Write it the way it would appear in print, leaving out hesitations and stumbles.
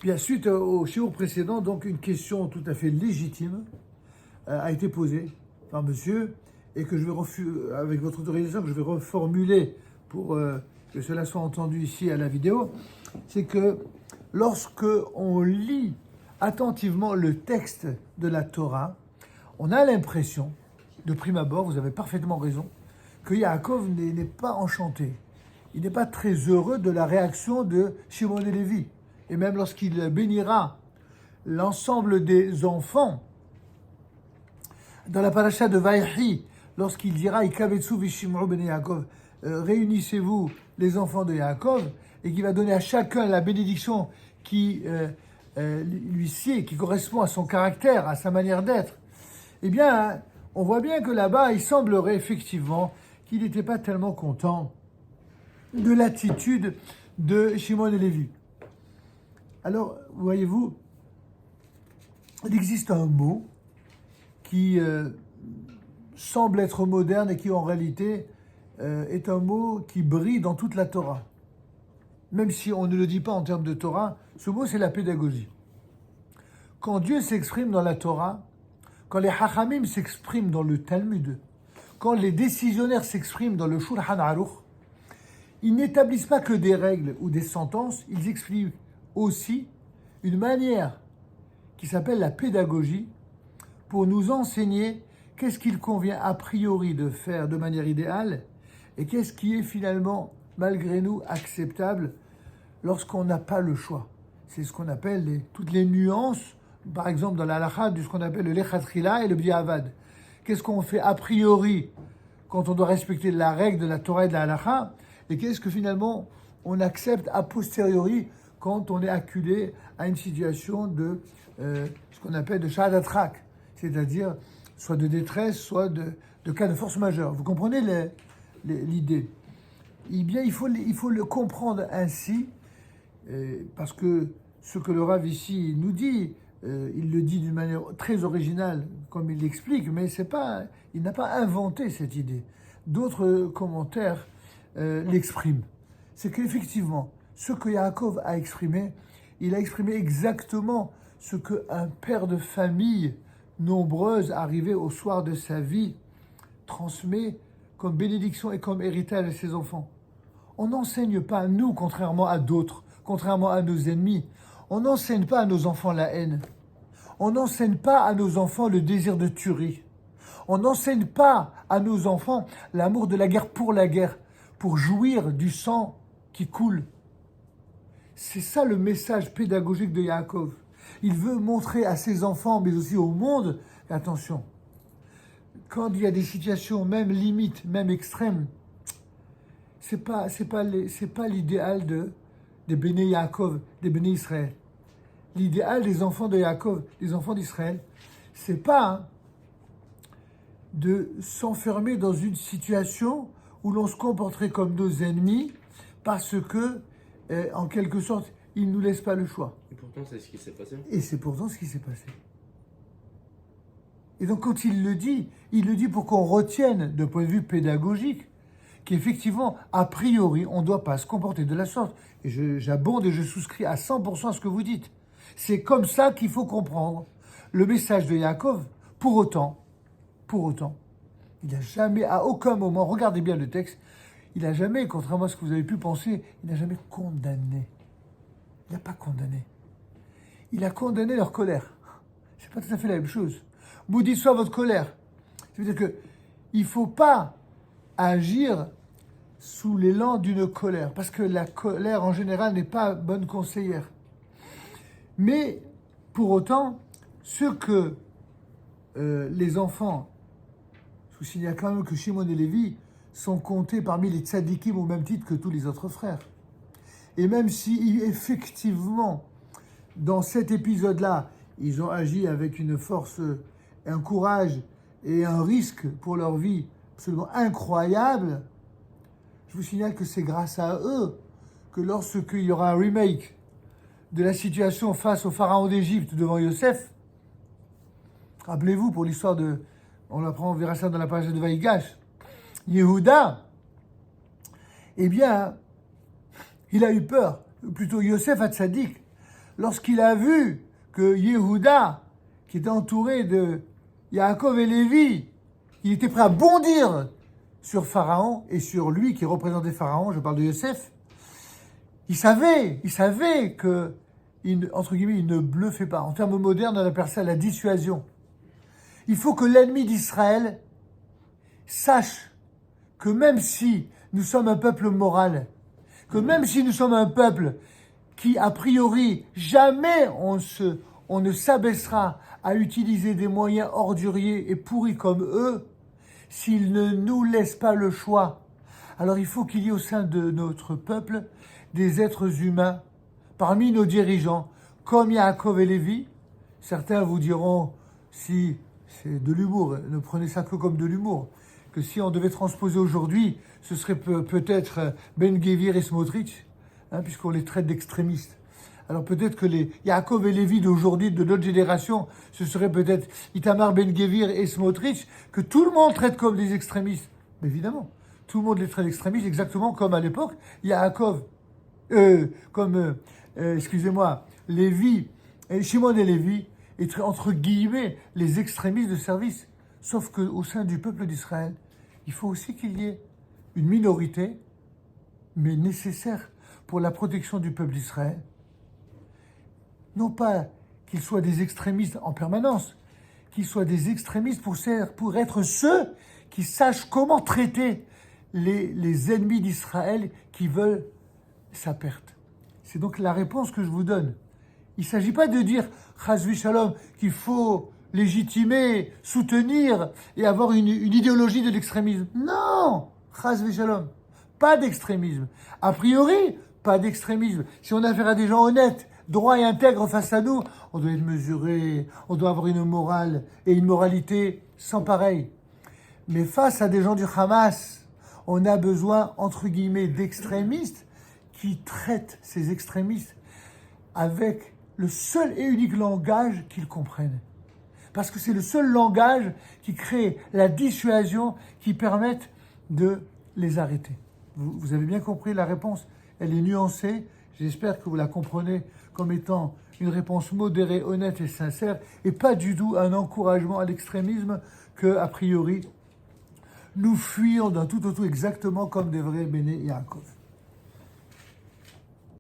Bien, suite au shiur précédent, donc une question tout à fait légitime a été posée par monsieur et que je vais avec votre autorisation, que je vais reformuler pour que cela soit entendu ici à la vidéo. C'est que lorsque on lit attentivement le texte de la Torah, on a l'impression, de prime abord, vous avez parfaitement raison, que Yaakov n'est pas enchanté. Il n'est pas très heureux de la réaction de Shimon et Lévi. Et même lorsqu'il bénira l'ensemble des enfants, dans la paracha de Vaïchi, lorsqu'il dira Ikavetsu vishim'u bnei Yaakov, réunissez-vous les enfants de Yaakov, et qu'il va donner à chacun la bénédiction qui lui sied, qui correspond à son caractère, à sa manière d'être. Eh bien, on voit bien que là-bas, il semblerait effectivement qu'il n'était pas tellement content de l'attitude de Shimon et Lévi. Alors, voyez-vous, il existe un mot qui semble être moderne et qui en réalité est un mot qui brille dans toute la Torah. Même si on ne le dit pas en termes de Torah, ce mot c'est la pédagogie. Quand Dieu s'exprime dans la Torah, quand les Hachamim s'expriment dans le Talmud, quand les décisionnaires s'expriment dans le Shulchan Aruch, ils n'établissent pas que des règles ou des sentences, ils expliquent aussi une manière qui s'appelle la pédagogie pour nous enseigner qu'est-ce qu'il convient a priori de faire de manière idéale et qu'est-ce qui est finalement, malgré nous, acceptable lorsqu'on n'a pas le choix. C'est ce qu'on appelle toutes les nuances, par exemple dans la halakha, de ce qu'on appelle le lechatchila et le bdiavad. Qu'est-ce qu'on fait a priori quand on doit respecter la règle de la Torah et de la halakha, et qu'est-ce que finalement on accepte a posteriori quand on est acculé à une situation de ce qu'on appelle de shahadatrak, c'est-à-dire soit de détresse, soit de cas de force majeure. Vous comprenez l'idée? Eh bien, il faut le comprendre ainsi, parce que ce que le Rav ici nous dit, il le dit d'une manière très originale, comme il l'explique, mais il n'a pas inventé cette idée. D'autres commentaires l'expriment. C'est qu'effectivement, ce que Yaakov a exprimé, il a exprimé exactement ce qu'un père de famille nombreuse, arrivé au soir de sa vie, transmet comme bénédiction et comme héritage à ses enfants. On n'enseigne pas, nous, contrairement à d'autres, contrairement à nos ennemis, on n'enseigne pas à nos enfants la haine. On n'enseigne pas à nos enfants le désir de tuerie. On n'enseigne pas à nos enfants l'amour de la guerre, pour jouir du sang qui coule. C'est ça le message pédagogique de Yaakov. Il veut montrer à ses enfants, mais aussi au monde, attention, quand il y a des situations même limites, même extrêmes, c'est pas l'idéal des Béné Yaakov, des Béné Israël. L'idéal des enfants de Yaakov, des enfants d'Israël, c'est pas de s'enfermer dans une situation où l'on se comporterait comme nos ennemis parce que, en quelque sorte, ils ne nous laissent pas le choix. Et pourtant, c'est ce qui s'est passé. Et c'est pourtant ce qui s'est passé. Et donc, quand il le dit pour qu'on retienne, d'un point de vue pédagogique, qu'effectivement, a priori, on ne doit pas se comporter de la sorte. Et j'abonde et je souscris à 100% à ce que vous dites. C'est comme ça qu'il faut comprendre le message de Yaakov. Pour autant, il n'a jamais, à aucun moment, regardez bien le texte, il n'a jamais, contrairement à ce que vous avez pu penser, il n'a jamais condamné. Il n'a pas condamné. Il a condamné leur colère. C'est pas tout à fait la même chose. Maudit soit votre colère. C'est-à-dire que il faut pas agir sous l'élan d'une colère, parce que la colère en général n'est pas bonne conseillère. Mais pour autant, ce que les enfants, je vous signale quand même que Shimon et Lévi sont comptés parmi les tzadikim au même titre que tous les autres frères. Et même si effectivement, dans cet épisode-là, ils ont agi avec une force, un courage et un risque pour leur vie absolument incroyable, je vous signale que c'est grâce à eux que lorsqu'il y aura un remake de la situation face au pharaon d'Égypte devant Yosef, rappelez-vous pour l'histoire on verra ça dans la page de Vaïgash, Yehuda, eh bien, il a eu peur, plutôt Yosef Hatzadik, lorsqu'il a vu que Yehuda, qui était entouré de Yaakov et Lévi, il était prêt à bondir sur Pharaon et sur lui qui représentait Pharaon, je parle de Yosef, il savait que, entre guillemets, il ne bluffait pas. En termes modernes, on appelle ça la dissuasion. Il faut que l'ennemi d'Israël sache que même si nous sommes un peuple moral, que même si nous sommes un peuple qui, a priori, jamais on ne s'abaissera à utiliser des moyens orduriers et pourris comme eux, s'ils ne nous laissent pas le choix. Alors il faut qu'il y ait au sein de notre peuple des êtres humains, parmi nos dirigeants, comme Yaakov et Lévi. Certains vous diront, si c'est de l'humour, ne prenez ça que comme de l'humour, que si on devait transposer aujourd'hui, ce serait peut-être Ben-Gvir et Smotrich, puisqu'on les traite d'extrémistes. Alors peut-être que les Yaakov et Lévi d'aujourd'hui, de notre génération, ce serait peut-être Itamar Ben-Gvir et Smotrich, que tout le monde traite comme des extrémistes. Mais évidemment, tout le monde les traite d'extrémistes, exactement comme à l'époque, Yaakov, Lévi, Shimon et Lévi, étaient entre guillemets les extrémistes de service. Sauf qu'au sein du peuple d'Israël, il faut aussi qu'il y ait une minorité, mais nécessaire pour la protection du peuple d'Israël. Non pas qu'ils soient des extrémistes en permanence, qu'ils soient des extrémistes pour être ceux qui sachent comment traiter les ennemis d'Israël qui veulent sa perte. C'est donc la réponse que je vous donne. Il ne s'agit pas de dire, Chazvi Shalom, qu'il faut légitimer, soutenir et avoir une idéologie de l'extrémisme. Non, Chazvi Shalom, pas d'extrémisme. A priori, pas d'extrémisme. Si on a affaire à des gens honnêtes, droits et intègres face à nous, on doit être mesuré, on doit avoir une morale et une moralité sans pareil. Mais face à des gens du Hamas, on a besoin, entre guillemets, d'extrémistes qui traitent ces extrémistes avec le seul et unique langage qu'ils comprennent. Parce que c'est le seul langage qui crée la dissuasion qui permette de les arrêter. Vous avez bien compris la réponse, elle est nuancée. J'espère que vous la comprenez comme étant une réponse modérée, honnête et sincère, et pas du tout un encouragement à l'extrémisme que, a priori, nous fuyons d'un tout au tout exactement comme des vrais Béné Yaakov.